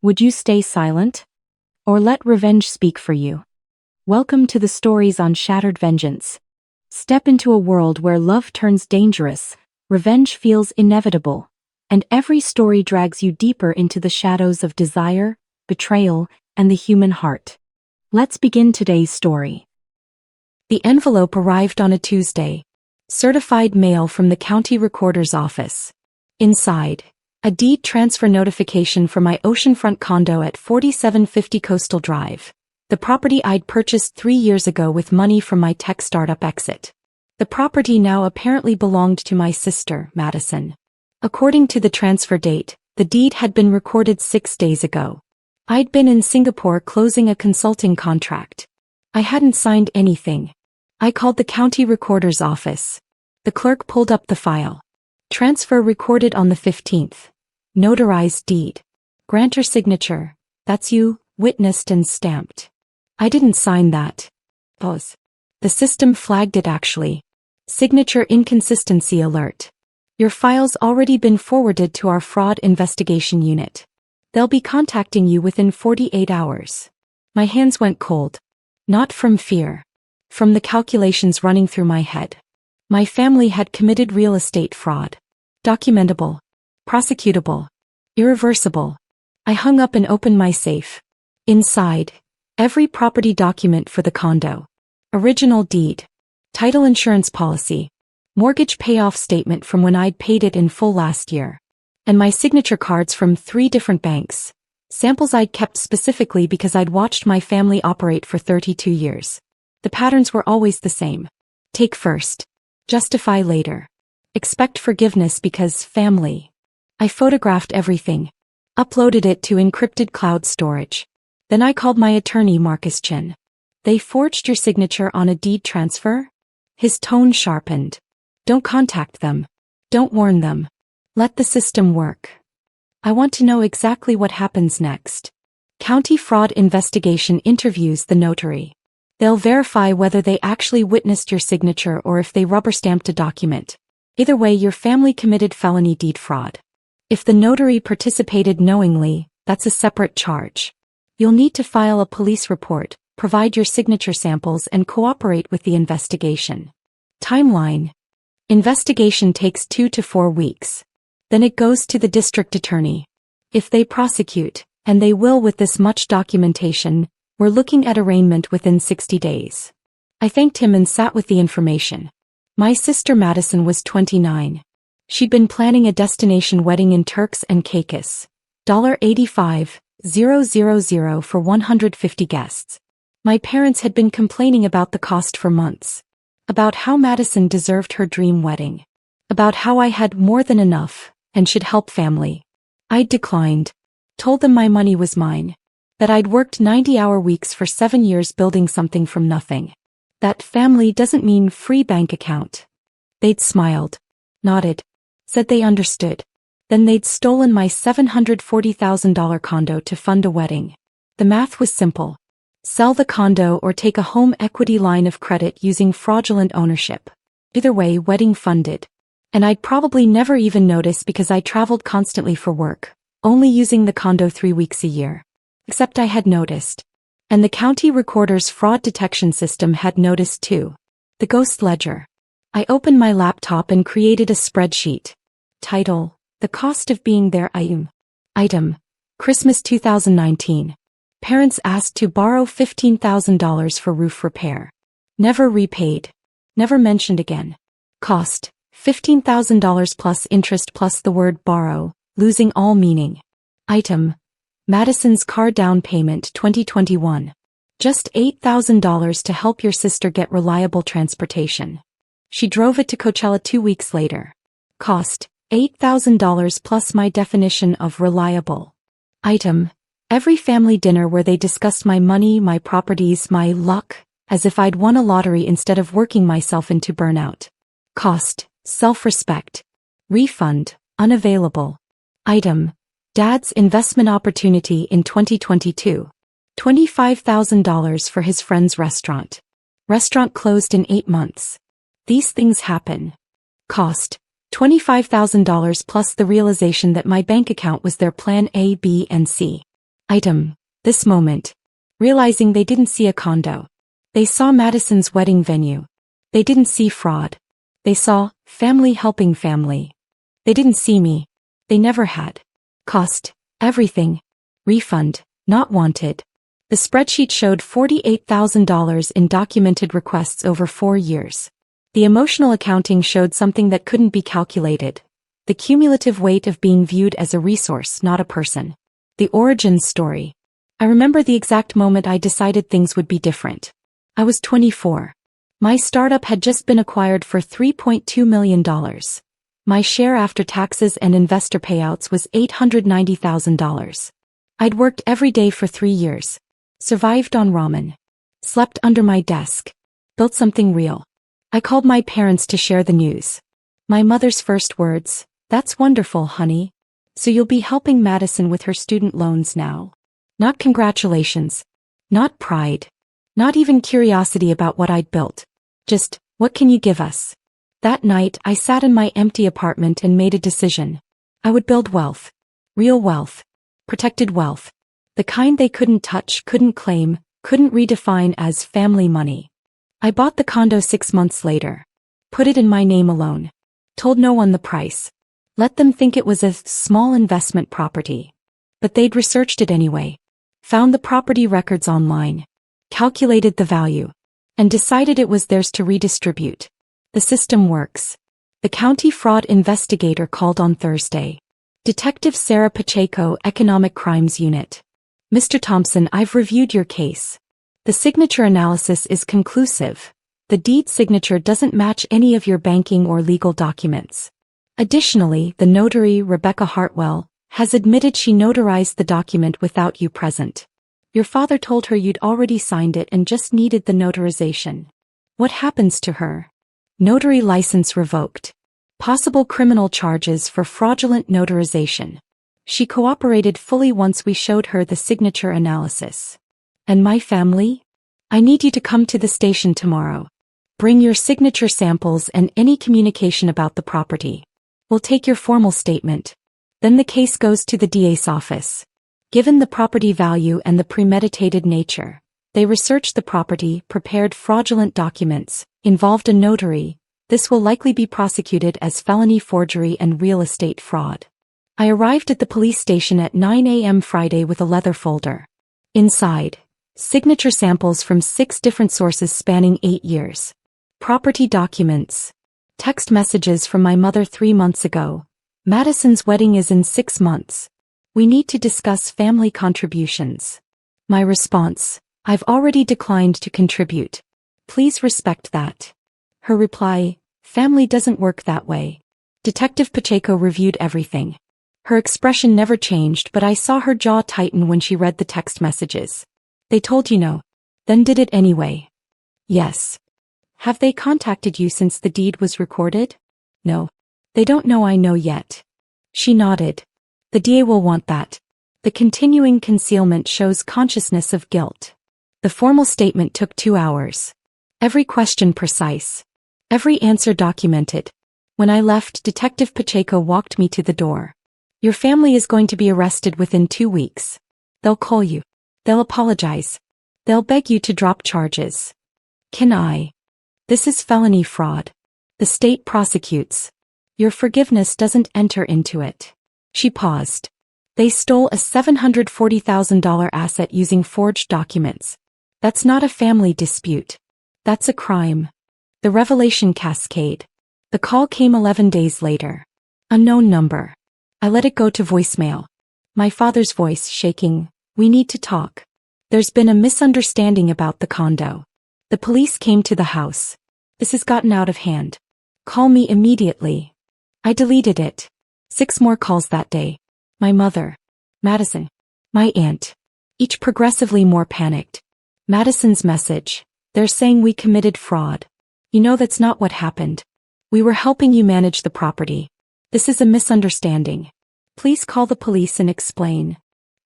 Would you stay silent? Or let revenge speak for you? Welcome to the stories on Shattered Vengeance. Step into a world where love turns dangerous, revenge feels inevitable, and every story drags you deeper into the shadows of desire, betrayal, and the human heart. Let's begin today's story. The envelope arrived on a Tuesday. Certified mail from the county recorder's office. Inside, a deed transfer notification for my oceanfront condo at 4750 Coastal Drive, the property I'd purchased 3 years ago with money from my tech startup exit. The property now apparently belonged to my sister, Madison. According to the transfer date, the deed had been recorded 6 days ago. I'd been in Singapore closing a consulting contract. I hadn't signed anything. I called the county recorder's office. The clerk pulled up the file. Transfer recorded on the 15th. Notarized deed. Grantor signature. That's you, witnessed and stamped. I didn't sign that. Pause. The system flagged it actually. Signature inconsistency alert. Your file's already been forwarded to our fraud investigation unit. They'll be contacting you within 48 hours. My hands went cold. Not from fear. From the calculations running through my head. My family had committed real estate fraud. Documentable. Prosecutable. Irreversible. I hung up and opened my safe. Inside, every property document for the condo. Original deed. Title insurance policy. Mortgage payoff statement from when I'd paid it in full last year. And my signature cards from 3 different banks. Samples I'd kept specifically because I'd watched my family operate for 32 years. The patterns were always the same. Take first. Justify later. Expect forgiveness because family. I photographed everything. Uploaded it to encrypted cloud storage. Then I called my attorney Marcus Chin. They forged your signature on a deed transfer? His tone sharpened. Don't contact them. Don't warn them. Let the system work. I want to know exactly what happens next. County fraud investigation interviews the notary. They'll verify whether they actually witnessed your signature or if they rubber-stamped a document. Either way, your family committed felony deed fraud. If the notary participated knowingly, that's a separate charge. You'll need to file a police report, provide your signature samples and cooperate with the investigation. Timeline. Investigation takes 2 to 4 weeks. Then it goes to the district attorney. If they prosecute, and they will with this much documentation, we're looking at arraignment within 60 days. I thanked him and sat with the information. My sister Madison was 29. She'd been planning a destination wedding in Turks and Caicos. $85,000 for 150 guests. My parents had been complaining about the cost for months. About how Madison deserved her dream wedding. About how I had more than enough, and should help family. I'd declined. Told them my money was mine. That I'd worked 90-hour weeks for 7 years building something from nothing. That family doesn't mean free bank account. They'd smiled. Nodded. Said they understood. Then they'd stolen my $740,000 condo to fund a wedding. The math was simple. Sell the condo or take a home equity line of credit using fraudulent ownership. Either way, wedding funded. And I'd probably never even notice because I traveled constantly for work, only using the condo 3 weeks a year. Except I had noticed. And the county recorder's fraud detection system had noticed too. The ghost ledger. I opened my laptop and created a spreadsheet. Title: The cost of being there. Item: Christmas 2019. Parents asked to borrow $15,000 for roof repair. Never repaid. Never mentioned again. Cost: $15,000 plus interest plus the word borrow, losing all meaning. Item: Madison's car down payment 2021. Just $8,000 to help your sister get reliable transportation. She drove it to Coachella 2 weeks later. Cost: $8,000 plus my definition of reliable. Item: Every family dinner where they discussed my money, my properties, my luck, as if I'd won a lottery instead of working myself into burnout. Cost: self-respect. Refund: unavailable. Item: Dad's investment opportunity in 2022. $25,000 for his friend's restaurant. Restaurant closed in 8 months. These things happen. Cost: $25,000 plus the realization that my bank account was their plan A, B, and C. Item. This moment. Realizing they didn't see a condo. They saw Madison's wedding venue. They didn't see fraud. They saw family helping family. They didn't see me. They never had. Cost. Everything. Refund. Not wanted. The spreadsheet showed $48,000 in documented requests over 4 years. The emotional accounting showed something that couldn't be calculated. The cumulative weight of being viewed as a resource, not a person. The origin story. I remember the exact moment I decided things would be different. I was 24. My startup had just been acquired for $3.2 million. My share after taxes and investor payouts was $890,000. I'd worked every day for 3 years. Survived on ramen. Slept under my desk. Built something real. I called my parents to share the news. My mother's first words, "That's wonderful, honey. So you'll be helping Madison with her student loans now." Not congratulations. Not pride. Not even curiosity about what I'd built. Just, what can you give us? That night, I sat in my empty apartment and made a decision. I would build wealth. Real wealth. Protected wealth. The kind they couldn't touch, couldn't claim, couldn't redefine as family money. I bought the condo 6 months later. Put it in my name alone. Told no one the price. Let them think it was a small investment property. But they'd researched it anyway. Found the property records online. Calculated the value. And decided it was theirs to redistribute. The system works. The county fraud investigator called on Thursday. Detective Sarah Pacheco, Economic Crimes Unit. Mr. Thompson, I've reviewed your case. The signature analysis is conclusive. The deed signature doesn't match any of your banking or legal documents. Additionally, the notary, Rebecca Hartwell, has admitted she notarized the document without you present. Your father told her you'd already signed it and just needed the notarization. What happens to her? Notary license revoked. Possible criminal charges for fraudulent notarization. She cooperated fully once we showed her the signature analysis. And my family? I need you to come to the station tomorrow. Bring your signature samples and any communication about the property. We'll take your formal statement. Then the case goes to the DA's office. Given the property value and the premeditated nature, they researched the property, prepared fraudulent documents, involved a notary. This will likely be prosecuted as felony forgery and real estate fraud. I arrived at the police station at 9 a.m. Friday with a leather folder. Inside, signature samples from 6 different sources spanning 8 years. Property documents. Text messages from my mother 3 months ago. Madison's wedding is in 6 months. We need to discuss family contributions. My response, I've already declined to contribute. Please respect that. Her reply, family doesn't work that way. Detective Pacheco reviewed everything. Her expression never changed, but I saw her jaw tighten when she read the text messages. They told you no. Then did it anyway. Yes. Have they contacted you since the deed was recorded? No. They don't know I know yet. She nodded. The DA will want that. The continuing concealment shows consciousness of guilt. The formal statement took 2 hours. Every question precise. Every answer documented. When I left, Detective Pacheco walked me to the door. Your family is going to be arrested within 2 weeks. They'll call you. They'll apologize. They'll beg you to drop charges. Can I? This is felony fraud. The state prosecutes. Your forgiveness doesn't enter into it. She paused. They stole a $740,000 asset using forged documents. That's not a family dispute. That's a crime. The revelation cascade. The call came 11 days later. Unknown number. I let it go to voicemail. My father's voice shaking. We need to talk. There's been a misunderstanding about the condo. The police came to the house. This has gotten out of hand. Call me immediately. I deleted it. 6 more calls that day. My mother. Madison. My aunt. Each progressively more panicked. Madison's message. They're saying we committed fraud. You know that's not what happened. We were helping you manage the property. This is a misunderstanding. Please call the police and explain.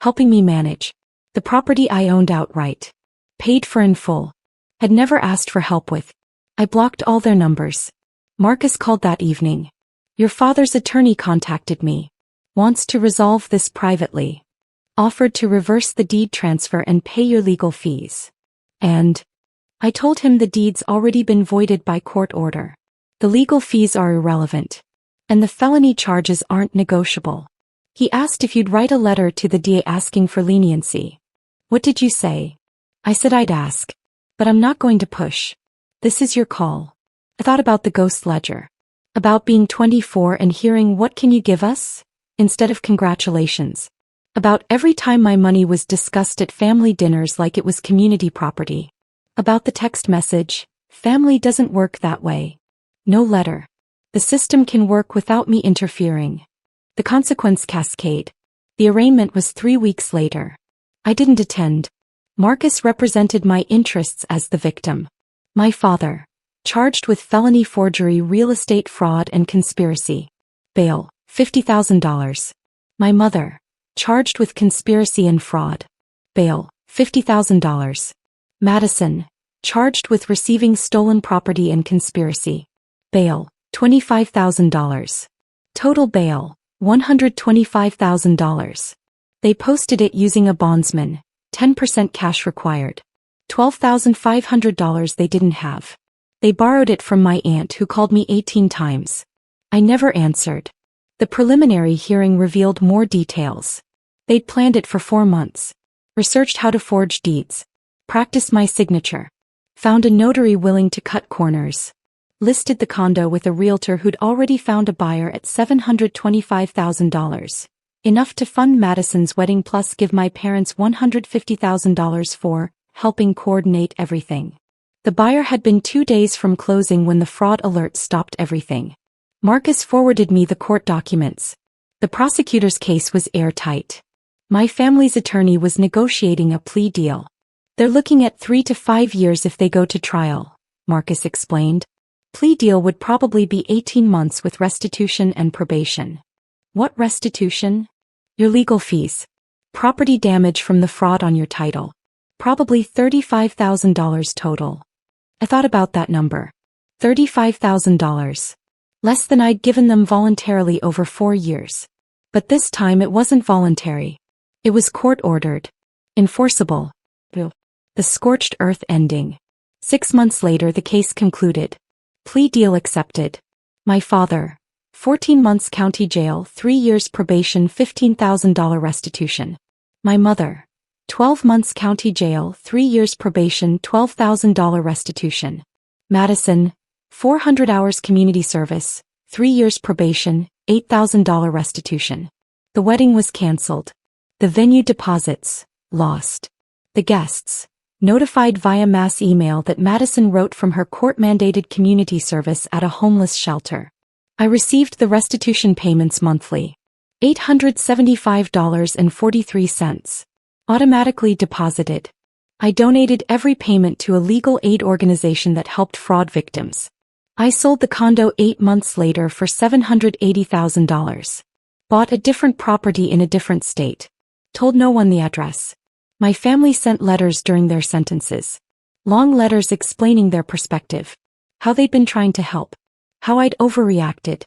Helping me manage. The property I owned outright. Paid for in full. Had never asked for help with. I blocked all their numbers. Marcus called that evening. Your father's attorney contacted me. Wants to resolve this privately. offered to reverse the deed transfer and pay your legal fees. And I told him the deed's already been voided by court order. The legal fees are irrelevant. And the felony charges aren't negotiable. He asked if you'd write a letter to the DA asking for leniency. What did you say? I said I'd ask. But I'm not going to push. This is your call. I thought about the ghost ledger. About being 24 and hearing "what can you give us?" instead of congratulations. About every time my money was discussed at family dinners like it was community property. About the text message, "Family doesn't work that way." No letter. The system can work without me interfering. The consequence cascade. The arraignment was 3 weeks later. I didn't attend. Marcus represented my interests as the victim. My father, charged with felony forgery, real estate fraud, and conspiracy. Bail, $50,000. My mother, charged with conspiracy and fraud. Bail, $50,000. Madison, charged with receiving stolen property and conspiracy. Bail, $25,000. Total bail, $125,000. They posted it using a bondsman, 10% cash required. $12,500 they didn't have. They borrowed it from my aunt who called me 18 times. I never answered. The preliminary hearing revealed more details. They'd planned it for 4 months. Researched how to forge deeds. Practiced my signature. Found a notary willing to cut corners. Listed the condo with a realtor who'd already found a buyer at $725,000. Enough to fund Madison's wedding plus give my parents $150,000 for helping coordinate everything. The buyer had been 2 days from closing when the fraud alert stopped everything. Marcus forwarded me the court documents. The prosecutor's case was airtight. My family's attorney was negotiating a plea deal. They're looking at 3 to 5 years if they go to trial, Marcus explained. Plea deal would probably be 18 months with restitution and probation. What restitution? Your legal fees. Property damage from the fraud on your title. Probably $35,000 total. I thought about that number. $35,000. Less than I'd given them voluntarily over 4 years. But this time it wasn't voluntary. It was court-ordered. Enforceable. The scorched earth ending. 6 months later the case concluded. Plea deal accepted. My father, 14 months county jail, 3 years probation, $15,000 restitution. My mother, 12 months county jail, 3 years probation, $12,000 restitution. Madison, 400 hours community service, 3 years probation, $8,000 restitution. The wedding was canceled. The venue deposits, lost. The guests, notified via mass email that Madison wrote from her court-mandated community service at a homeless shelter. I received the restitution payments monthly. $875.43. Automatically deposited. I donated every payment to a legal aid organization that helped fraud victims. I sold the condo 8 months later for $780,000. Bought a different property in a different state. Told no one the address. My family sent letters during their sentences. Long letters explaining their perspective. How they'd been trying to help. How I'd overreacted.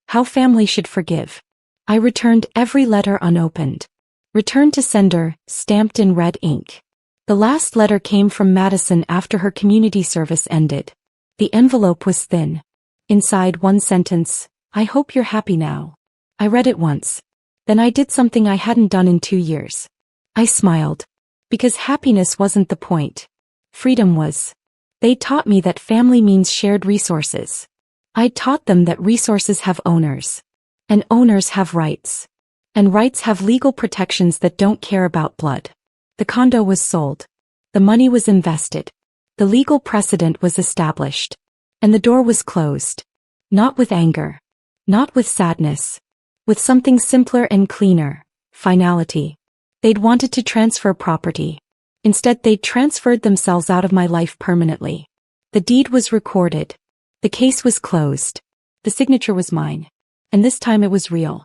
How family should forgive. I returned every letter unopened. Returned to sender, stamped in red ink. The last letter came from Madison after her community service ended. The envelope was thin. Inside one sentence, "I hope you're happy now." I read it once. Then I did something I hadn't done in 2 years. I smiled. Because happiness wasn't the point. Freedom was. They taught me that family means shared resources. I taught them that resources have owners. And owners have rights. And rights have legal protections that don't care about blood. The condo was sold. The money was invested. The legal precedent was established. And the door was closed. Not with anger. Not with sadness. With something simpler and cleaner. Finality. They'd wanted to transfer property. Instead they'd transferred themselves out of my life permanently. The deed was recorded. The case was closed. The signature was mine. And this time it was real.